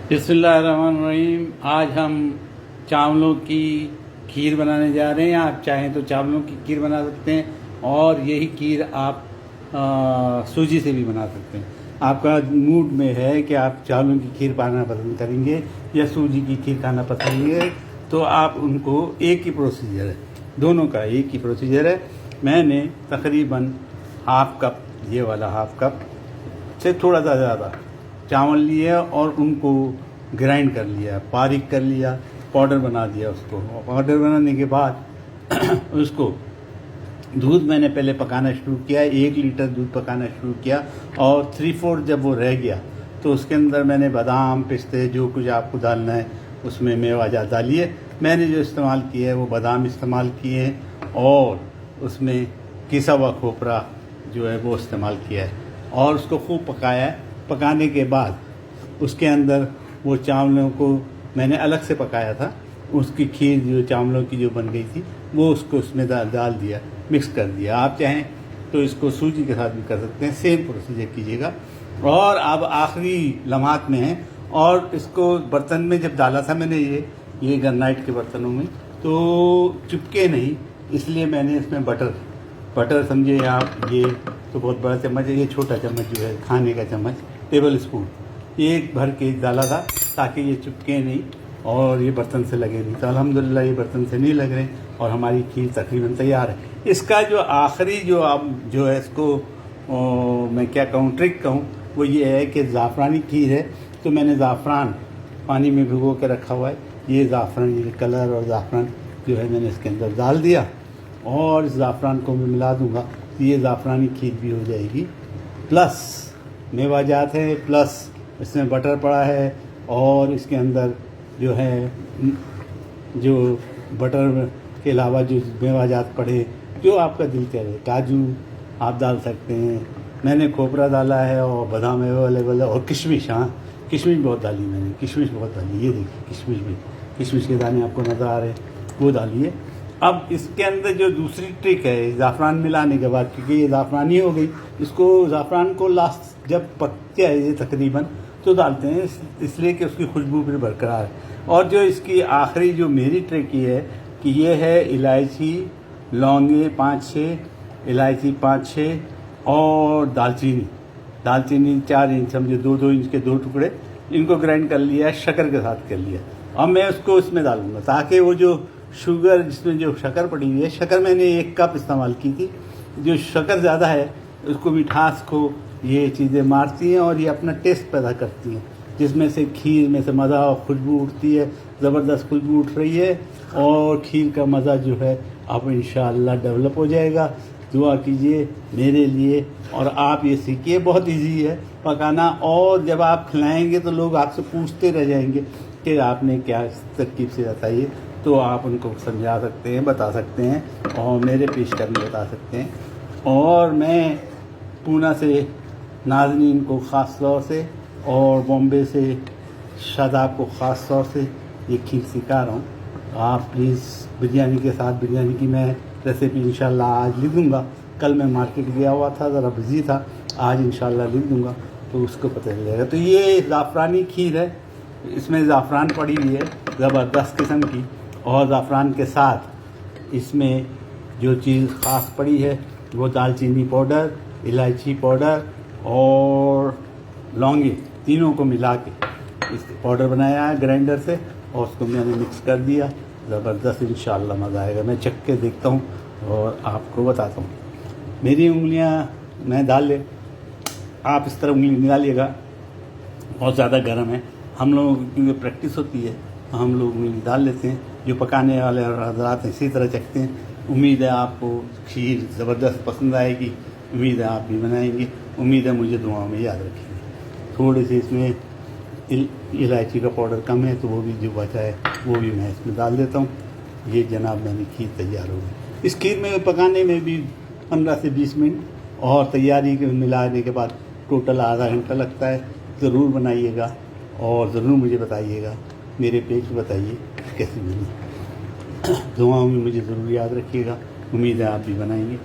बिस्मिल्लाहिर्रहमानिर्रहीम। आज हम चावलों की खीर बनाने जा रहे हैं। आप चाहें तो चावलों की खीर बना सकते हैं और यही खीर आप सूजी से भी बना सकते हैं। आपका मूड में है कि आप चावलों की खीर खाना पसंद करेंगे या सूजी की खीर खाना पसंद करेंगे, तो आप उनको एक ही प्रोसीजर है, दोनों का एक ही प्रोसीजर है। मैंने तकरीबन हाफ कप, ये वाला हाफ कप से थोड़ा सा ज़्यादा चावल लिए और उनको ग्राइंड कर लिया, बारीक कर लिया, पाउडर बना दिया उसको। पाउडर बनाने के बाद उसको दूध मैंने पहले पकाना शुरू किया, 1 लीटर दूध पकाना शुरू किया और 3/4 जब वो रह गया तो उसके अंदर मैंने बादाम, पिस्ते, जो कुछ आपको डालना है उसमें मेवाजात डालिए। मैंने जो इस्तेमाल किया है वो बादाम इस्तेमाल किए हैं और उसमें किसा हुआ खोपरा जो है वो इस्तेमाल किया है और उसको खूब पकाया है। पकाने के बाद उसके अंदर वो चावलों को मैंने अलग से पकाया था, उसकी खीर जो चावलों की जो बन गई थी वो उसको उसमें डाल दिया, मिक्स कर दिया। आप चाहें तो इसको सूजी के साथ भी कर सकते हैं, सेम प्रोसीजर कीजिएगा। और अब आखिरी लम्हात में है और इसको बर्तन में जब डाला था मैंने ये ग्रेनाइट के बर्तनों में, तो चिपके नहीं, इसलिए मैंने इसमें बटर समझिए आप, ये तो बहुत बड़ा चम्मच है, ये छोटा चम्मच जो है खाने का चम्मच, टेबल स्पून, ये भर के डाला था ताकि ये चिपके नहीं और ये बर्तन से लगे नहीं। तो अल्हम्दुलिल्लाह ये बर्तन से नहीं लग रहे और हमारी खीर तकरीबन तैयार है। इसका जो आखिरी जो है इसको मैं क्या कहूँ, ट्रिक कहूँ, वो ये है कि ज़ाफ़रानी खीर है तो मैंने ज़ाफ़रान पानी में भिगो के रखा हुआ है। ये ज़ाफ़रान, ये कलर और ज़ाफ़रान जो है मैंने इसके अंदर डाल दिया और इस ज़ाफ़रान को मैं मिला दूँगा तो ये ज़ाफ़रानी खीर भी हो जाएगी। प्लस मेवाजात है, प्लस इसमें बटर पड़ा है और इसके अंदर जो है जो बटर के अलावा जो मेवाजात पड़े, जो आपका दिल करे, काजू आप डाल सकते हैं, मैंने खोपरा डाला है और बादाम अवेलेबल है और किशमिश, हाँ किशमिश बहुत डाली मैंने, किशमिश बहुत डाली, ये देखिए किशमिश के दाने आपको नज़र आ रहे हैं, वो डालिए। अब इसके अंदर जो दूसरी ट्रिक है ज़ाफ़रान मिलाने के बाद, क्योंकि ये ज़ाफ़रानी हो गई, इसको ज़ाफ़रान को लास्ट जब पकते है ये तकरीबन तो डालते हैं, इसलिए कि उसकी खुशबू फिर बरकरार है। और जो इसकी आखिरी जो मेरी ट्रिक ये है कि ये है इलायची, लौंगे 5-6, इलायची 5-6 और दालचीनी 4 इंच, समझे 2-2 इंच के 2 टुकड़े, इनको ग्राइंड कर लिया, शक्कर के साथ कर लिया। अब मैं उसको इसमें डालूंगा ताकि वो जो शुगर, जिसमें जो शक्कर पड़ी हुई है, शक्कर मैंने 1 कप इस्तेमाल की थी। जो शक्कर ज़्यादा है उसको मिठास को ये चीज़ें मारती हैं और ये अपना टेस्ट पैदा करती हैं, जिसमें से खीर में से मज़ा और खुशबू उठती है, ज़बरदस्त खुशबू उठ रही है और खीर का मज़ा जो है अब इंशाअल्लाह डेवलप हो जाएगा। दुआ कीजिए मेरे लिए और आप ये सीखिए, बहुत इजी है पकाना और जब आप खिलाएंगे तो लोग आपसे पूछते रह जाएंगे कि आपने क्या तरकीब से बताइए, तो आप उनको समझा सकते हैं, बता सकते हैं और मेरे पेश का भी बता सकते हैं। और मैं पूना से नाज़नीन को ख़ास तौर से और बॉम्बे से शादाब को ख़ास तौर से ये खीर सिखा रहा हूँ। आप प्लीज़ बिरयानी के साथ, बिरयानी की मैं रेसिपी इंशाल्लाह आज लिख दूँगा। कल मैं मार्केट गया हुआ था, ज़रा बिज़ी था, आज इंशाल्लाह लिख दूँगा तो उसको पता चल जाएगा। तो ये ज़ाफ़रानी खीर है, इसमें ज़ाफ़रान पड़ी हुई है ज़बरदस्त किस्म की और ज़ाफ़रान के साथ इसमें जो चीज़ ख़ास पड़ी है वो दालचीनी पाउडर, इलायची पाउडर और लौंगे, तीनों को मिला के इस पाउडर बनाया है ग्राइंडर से और उसको मैंने मिक्स कर दिया। ज़बरदस्त इंशाअल्लाह मज़ा आएगा। मैं चख के देखता हूँ और आपको बताता हूँ। मेरी उंगलियाँ मैं डाल ले, आप इस तरह उंगली नहीं डालिएगा, बहुत ज़्यादा गर्म है। हम लोगों की प्रैक्टिस होती है, हम लोग उंगली डाल लेते हैं। जो पकाने वाले हज़रात हैं इसी तरह चखते हैं। उम्मीद है आपको खीर ज़बरदस्त पसंद आएगी, उम्मीद है आप भी बनाएंगे, उम्मीद है मुझे दुआओं में याद रखेंगे। थोड़ी सी इसमें इलायची का पाउडर कम है तो वो भी जो बचा है वो भी मैं इसमें डाल देता हूँ। ये जनाब मैंने खीर तैयार हो गई। इस खीर में पकाने में भी 15 से 20 मिनट और तैयारी के मिलाने के बाद टोटल आधा घंटा लगता है। ज़रूर बनाइएगा और ज़रूर मुझे बताइएगा, मेरे पेज बताइए कैसे बनी। दुआओं में मुझे ज़रूर याद रखिएगा। उम्मीद है आप भी बनाएंगे।